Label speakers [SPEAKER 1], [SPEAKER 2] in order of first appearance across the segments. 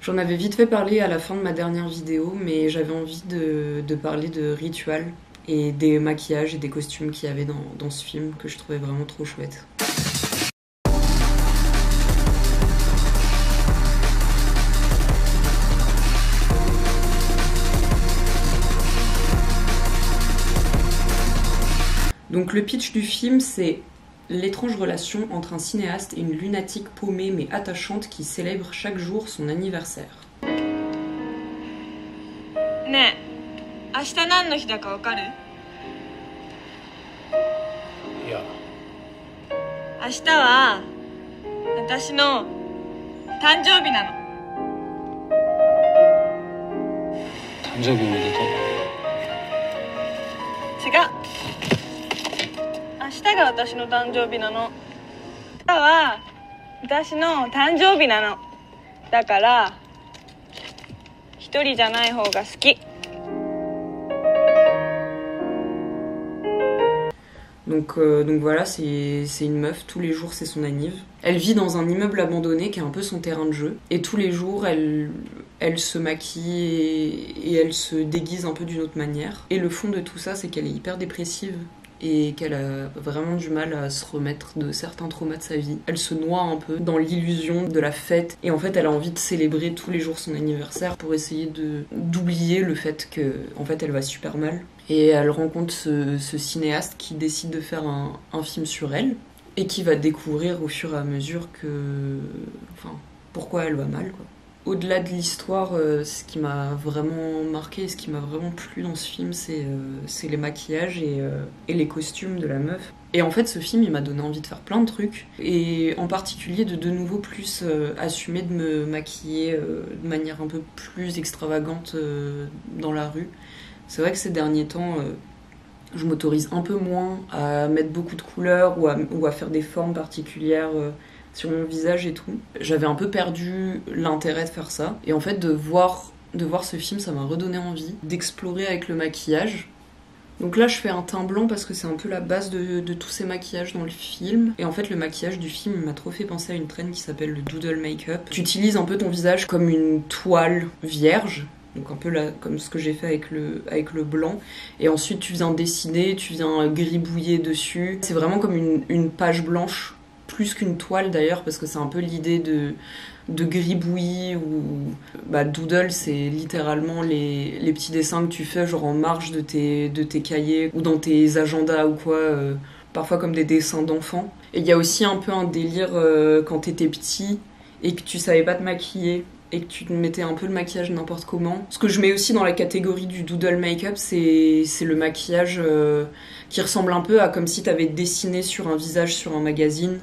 [SPEAKER 1] J'en avais vite fait parler à la fin de ma dernière vidéo, mais j'avais envie de parler de rituels et des maquillages et des costumes qu'il y avait dans ce film que je trouvais vraiment trop chouette. Donc le pitch du film, c'est l'étrange relation entre un cinéaste et une lunatique paumée mais attachante qui célèbre chaque jour son anniversaire.
[SPEAKER 2] ねえ、明日何の日だかわかる？
[SPEAKER 3] いや。
[SPEAKER 2] 明日は私の誕生日なの。
[SPEAKER 3] 誕生日おめでとう。
[SPEAKER 2] 違う。明日が私の誕生日なの。明日は私の誕生日なの。だから一人じゃない方が好き。
[SPEAKER 1] Donc voilà, c'est une meuf, tous les jours c'est son anniv. Elle vit dans un immeuble abandonné qui est un peu son terrain de jeu. Et tous les jours, elle se maquille et elle se déguise un peu d'une autre manière. Et le fond de tout ça, c'est qu'elle est hyper dépressive et qu'elle a vraiment du mal à se remettre de certains traumas de sa vie. Elle se noie un peu dans l'illusion de la fête et en fait elle a envie de célébrer tous les jours son anniversaire pour essayer d'oublier le fait que en fait elle va super mal. Et elle rencontre ce cinéaste qui décide de faire un film sur elle et qui va découvrir au fur et à mesure pourquoi elle va mal, quoi. Au-delà de l'histoire, ce qui m'a vraiment marqué, ce qui m'a vraiment plu dans ce film, c'est les maquillages et les costumes de la meuf. Et en fait, ce film, il m'a donné envie de faire plein de trucs. Et en particulier de nouveau plus assumer de me maquiller de manière un peu plus extravagante dans la rue. C'est vrai que ces derniers temps, je m'autorise un peu moins à mettre beaucoup de couleurs ou à faire des formes particulières sur mon visage et tout. J'avais un peu perdu l'intérêt de faire ça. Et en fait, de voir ce film, ça m'a redonné envie d'explorer avec le maquillage. Donc là, je fais un teint blanc parce que c'est un peu la base de tous ces maquillages dans le film. Et en fait, le maquillage du film m'a trop fait penser à une trend qui s'appelle le doodle make-up. Tu utilises un peu ton visage comme une toile vierge. Donc un peu là, comme ce que j'ai fait avec le blanc. Et ensuite, tu viens dessiner, tu viens gribouiller dessus. C'est vraiment comme une page blanche. Plus qu'une toile d'ailleurs, parce que c'est un peu l'idée de gribouillis ou doodle, c'est littéralement les petits dessins que tu fais genre en marge de tes cahiers ou dans tes agendas ou quoi, parfois comme des dessins d'enfants. Et il y a aussi un peu un délire quand t'étais petit et que tu savais pas te maquiller et que tu te mettais un peu le maquillage n'importe comment. Ce que je mets aussi dans la catégorie du doodle make-up, c'est le maquillage qui ressemble un peu à comme si t'avais dessiné sur un visage sur un magazine,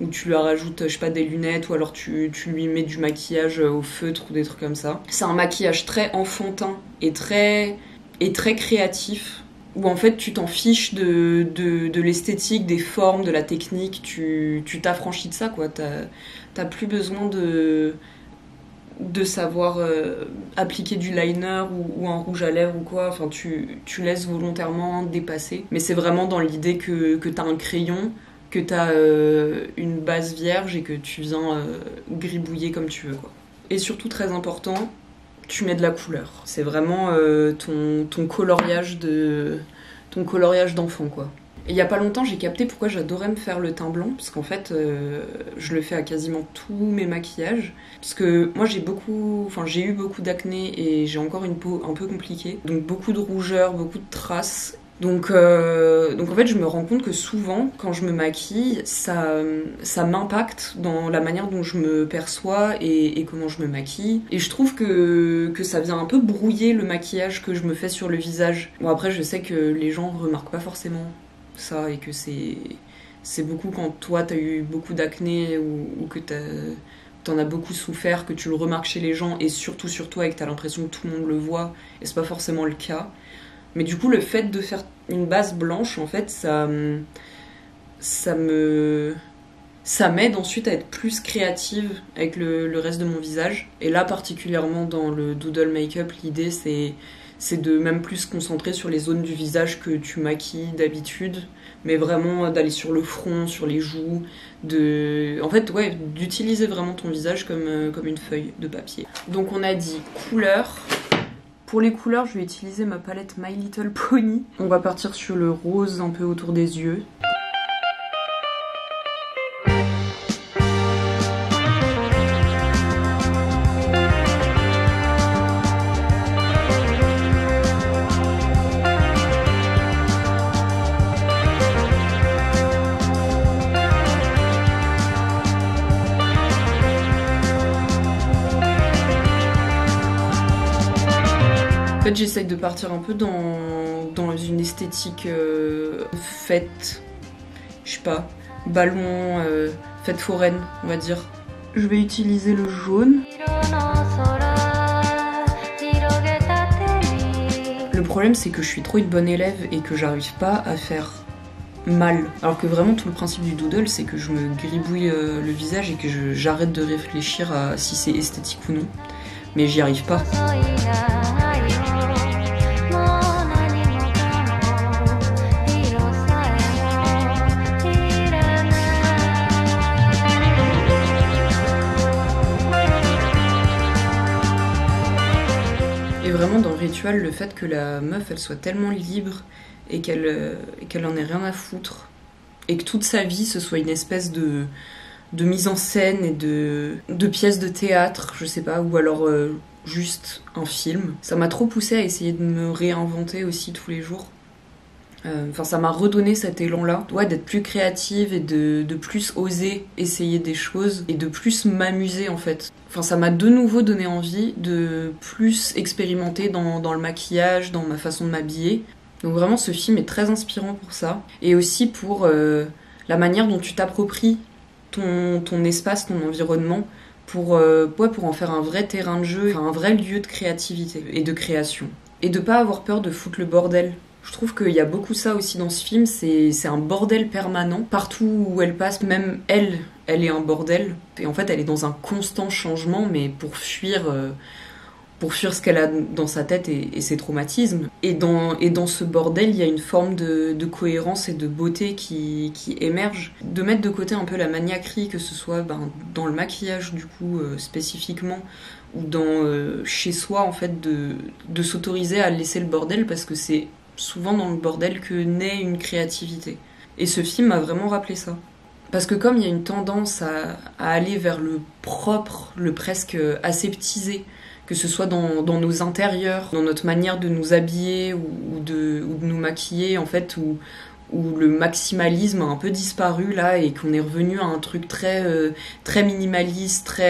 [SPEAKER 1] où tu lui rajoutes, je sais pas, des lunettes, ou alors tu lui mets du maquillage au feutre ou des trucs comme ça. C'est un maquillage très enfantin et très créatif, où en fait tu t'en fiches de l'esthétique, des formes, de la technique, tu t'affranchis de ça, quoi. T'as plus besoin de savoir appliquer du liner ou un rouge à lèvres ou quoi, enfin tu laisses volontairement dépasser. Mais c'est vraiment dans l'idée que t'as un crayon, que t'as une base vierge et que tu viens gribouiller comme tu veux, quoi. Et surtout, très important, tu mets de la couleur. C'est vraiment ton coloriage d'enfant, quoi. Et il y a pas longtemps, j'ai capté pourquoi j'adorais me faire le teint blanc, parce qu'en fait, je le fais à quasiment tous mes maquillages. Parce que moi, j'ai eu beaucoup d'acné et j'ai encore une peau un peu compliquée. Donc beaucoup de rougeur, beaucoup de traces. Donc en fait, je me rends compte que souvent, quand je me maquille, ça m'impacte dans la manière dont je me perçois et comment je me maquille. Et je trouve que ça vient un peu brouiller le maquillage que je me fais sur le visage. Bon, après, je sais que les gens remarquent pas forcément ça et que c'est beaucoup quand toi t'as eu beaucoup d'acné ou que t'en as beaucoup souffert, que tu le remarques chez les gens et surtout sur toi et que t'as l'impression que tout le monde le voit et c'est pas forcément le cas. Mais du coup, le fait de faire une base blanche, en fait, ça m'aide ensuite à être plus créative avec le reste de mon visage. Et là, particulièrement dans le doodle make-up, l'idée, c'est c'est de même plus se concentrer sur les zones du visage que tu maquilles d'habitude, mais vraiment d'aller sur le front, sur les joues, en fait, ouais, d'utiliser vraiment ton visage comme une feuille de papier. Donc on a dit couleur. Pour les couleurs, je vais utiliser ma palette My Little Pony. On va partir sur le rose un peu autour des yeux. En fait, j'essaye de partir un peu dans une esthétique fête, je sais pas, ballon, fête foraine, on va dire. Je vais utiliser le jaune. Le problème, c'est que je suis trop une bonne élève et que j'arrive pas à faire mal. Alors que vraiment, tout le principe du doodle, c'est que je me gribouille le visage et que j'arrête de réfléchir à si c'est esthétique ou non. Mais j'y arrive pas. Vraiment dans le rituel, le fait que la meuf elle soit tellement libre et qu'elle en ait rien à foutre et que toute sa vie ce soit une espèce de mise en scène et de pièces de théâtre, je sais pas, ou alors juste un film. Ça m'a trop poussée à essayer de me réinventer aussi tous les jours. Enfin, ça m'a redonné cet élan-là, ouais, d'être plus créative et de plus oser essayer des choses et de plus m'amuser en fait. Enfin, ça m'a de nouveau donné envie de plus expérimenter dans le maquillage, dans ma façon de m'habiller. Donc vraiment, ce film est très inspirant pour ça. Et aussi pour la manière dont tu t'appropries ton espace, ton environnement, pour en faire un vrai terrain de jeu, un vrai lieu de créativité et de création. Et de pas avoir peur de foutre le bordel. Je trouve qu'il y a beaucoup ça aussi dans ce film, c'est un bordel permanent. Partout où elle passe, même elle est un bordel. Et en fait, elle est dans un constant changement, mais pour fuir ce qu'elle a dans sa tête et ses traumatismes. Et dans ce bordel, il y a une forme de cohérence et de beauté qui émerge. De mettre de côté un peu la maniaquerie, que ce soit dans le maquillage du coup spécifiquement, ou chez soi en fait, de s'autoriser à laisser le bordel, parce que c'est souvent dans le bordel que naît une créativité. Et ce film m'a vraiment rappelé ça. Parce que comme il y a une tendance à aller vers le propre, le presque aseptisé, que ce soit dans nos intérieurs, dans notre manière de nous habiller ou de nous maquiller, en fait, où le maximalisme a un peu disparu là et qu'on est revenu à un truc très minimaliste,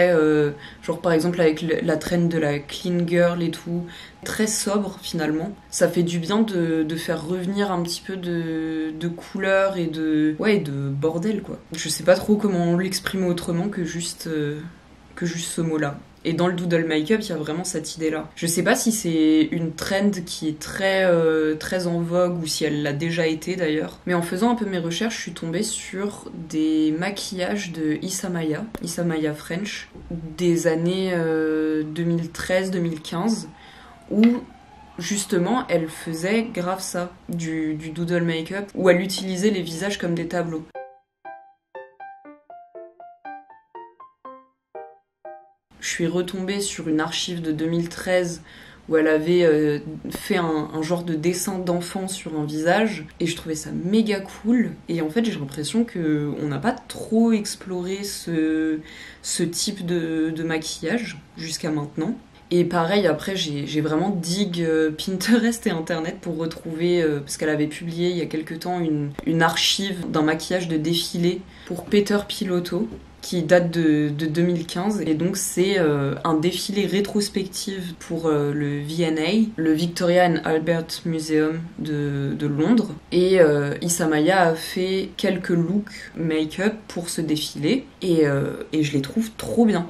[SPEAKER 1] genre par exemple avec la trend de la clean girl et tout, très sobre finalement. Ça fait du bien de faire revenir un petit peu de couleurs et de bordel quoi. Je sais pas trop comment l'exprimer autrement que juste ce mot-là. Et dans le doodle make-up, il y a vraiment cette idée-là. Je sais pas si c'est une trend qui est très en vogue ou si elle l'a déjà été d'ailleurs. Mais en faisant un peu mes recherches, je suis tombée sur des maquillages de Issa Maya French, des années 2013-2015, où justement elle faisait grave ça, du doodle make-up, où elle utilisait les visages comme des tableaux. Je suis retombée sur une archive de 2013 où elle avait fait un genre de dessin d'enfant sur un visage et je trouvais ça méga cool. Et en fait, j'ai l'impression qu'on n'a pas trop exploré ce type de maquillage jusqu'à maintenant. Et pareil, après, j'ai vraiment digue Pinterest et Internet pour retrouver, parce qu'elle avait publié il y a quelque temps une archive d'un maquillage de défilé pour Peter Pilotto, qui date de 2015, et donc c'est un défilé rétrospectif pour le V&A, le Victoria and Albert Museum de Londres, et Issa Maya a fait quelques looks make-up pour ce défilé, et je les trouve trop bien.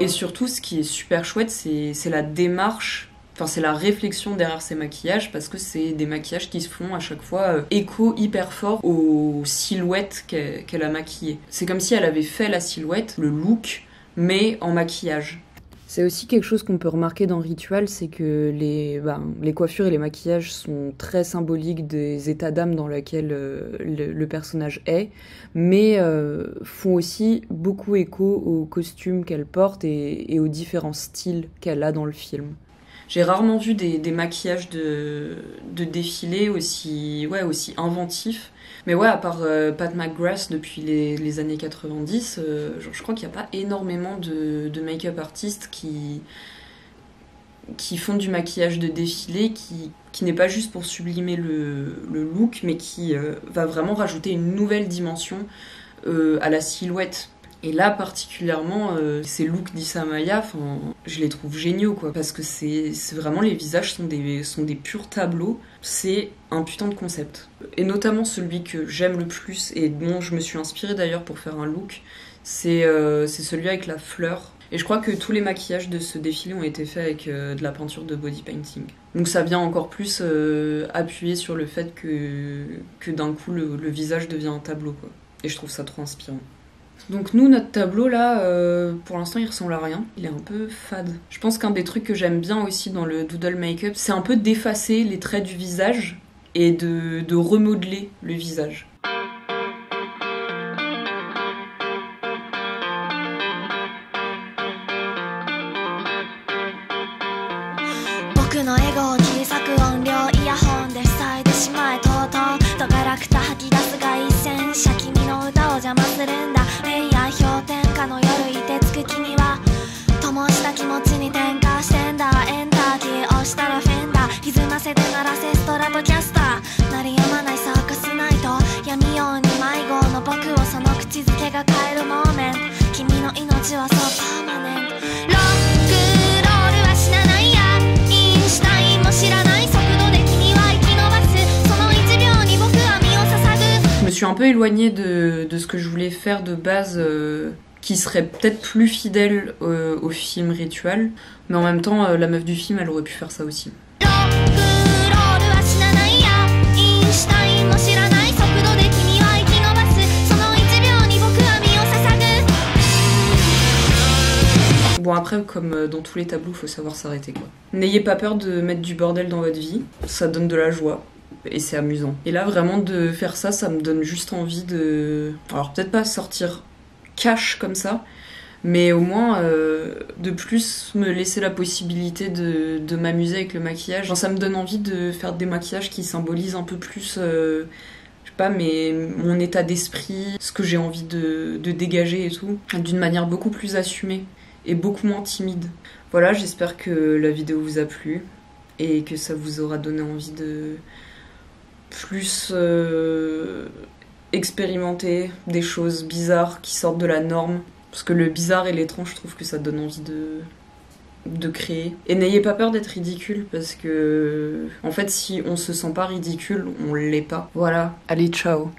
[SPEAKER 1] Et surtout, ce qui est super chouette, c'est la démarche. Enfin, c'est la réflexion derrière ces maquillages, parce que c'est des maquillages qui se font à chaque fois écho hyper fort aux silhouettes qu'elle a maquillées. C'est comme si elle avait fait la silhouette, le look, mais en maquillage. C'est aussi quelque chose qu'on peut remarquer dans Ritual, c'est que les coiffures et les maquillages sont très symboliques des états d'âme dans lesquels le personnage est, mais font aussi beaucoup écho aux costumes qu'elle porte et aux différents styles qu'elle a dans le film. J'ai rarement vu des maquillages de défilé aussi inventifs. Mais ouais, à part Pat McGrath depuis les années 90, je crois qu'il n'y a pas énormément de make-up artistes qui font du maquillage de défilé, qui n'est pas juste pour sublimer le look, mais qui va vraiment rajouter une nouvelle dimension à la silhouette. Et là, particulièrement, ces looks d'Issa Maya, je les trouve géniaux, quoi. Parce que c'est vraiment, les visages sont des purs tableaux. C'est un putain de concept. Et notamment celui que j'aime le plus, et dont je me suis inspirée d'ailleurs pour faire un look, c'est celui avec la fleur. Et je crois que tous les maquillages de ce défilé ont été faits avec de la peinture de body painting. Donc ça vient encore plus appuyer sur le fait que d'un coup, le visage devient un tableau, quoi. Et je trouve ça trop inspirant. Donc nous, notre tableau là, pour l'instant il ressemble à rien, il est un peu fade. Je pense qu'un des trucs que j'aime bien aussi dans le doodle make-up, c'est un peu d'effacer les traits du visage et de remodeler le visage. Je me suis un peu éloignée de ce que je voulais faire de base, qui serait peut-être plus fidèle au film Ritual, mais en même temps, la meuf du film, elle aurait pu faire ça aussi. Bon, après, comme dans tous les tableaux, faut savoir s'arrêter, quoi. N'ayez pas peur de mettre du bordel dans votre vie, ça donne de la joie. Et c'est amusant. Et là, vraiment, de faire ça, ça me donne juste envie de... Alors, peut-être pas sortir cash comme ça, mais au moins, de plus me laisser la possibilité de m'amuser avec le maquillage. Genre, ça me donne envie de faire des maquillages qui symbolisent un peu plus... je sais pas, mais mon état d'esprit, ce que j'ai envie de dégager et tout, d'une manière beaucoup plus assumée et beaucoup moins timide. Voilà, j'espère que la vidéo vous a plu et que ça vous aura donné envie de plus expérimenter des choses bizarres qui sortent de la norme. Parce que le bizarre et l'étrange, je trouve que ça donne envie de créer. Et n'ayez pas peur d'être ridicule, parce que en fait, si on se sent pas ridicule, on l'est pas. Voilà, allez, ciao.